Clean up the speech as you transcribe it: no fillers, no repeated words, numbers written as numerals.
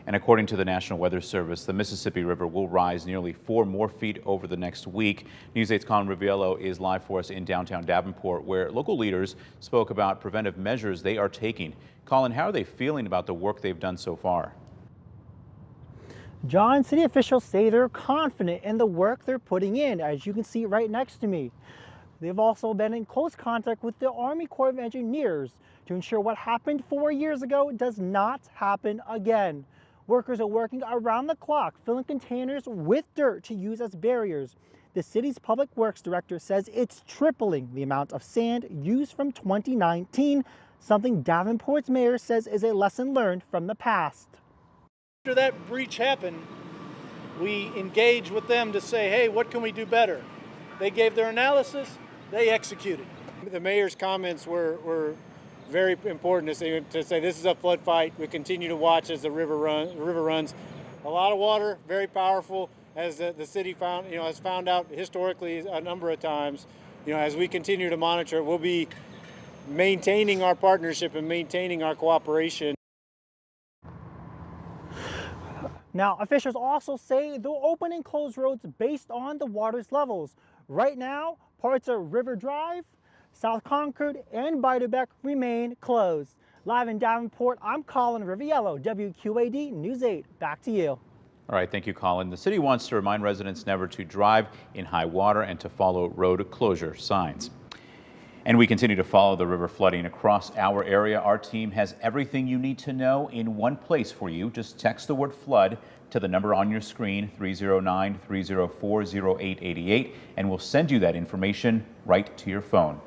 And according to the National Weather Service, the Mississippi River will rise nearly 4 more feet over the next week. News 8's Colin Riviello is live for us in downtown Davenport, where local leaders spoke about preventive measures they are taking. Colin, how are they feeling about the work they've done so far? John, city officials say they're confident in the work they're putting in, as you can see right next to me. They've also been in close contact with the Army Corps of Engineers to ensure what happened 4 years ago does not happen again. Workers are working around the clock, filling containers with dirt to use as barriers. The city's public works director says it's tripling the amount of sand used from 2019, something Davenport's mayor says is a lesson learned from the past. After that breach happened, we engaged with them to say, hey, what can we do better? They gave their analysis, they executed. The mayor's comments were very important to say this is a flood fight. We continue to watch as the river runs. A lot of water, very powerful, as the city has found out historically a number of times. As we continue to monitor, we'll be maintaining our partnership and maintaining our cooperation. Now, officials also say they'll open and close roads based on the water's levels. Right now, parts of River Drive, South Concord, and Beiderbecke remain closed. Live in Davenport, I'm Colin Riviello, WQAD News 8. Back to you. All right, thank you, Colin. The city wants to remind residents never to drive in high water and to follow road closure signs. And we continue to follow the river flooding across our area. Our team has everything you need to know in one place for you. Just text the word flood to the number on your screen, 309-304-0888, and we'll send you that information right to your phone.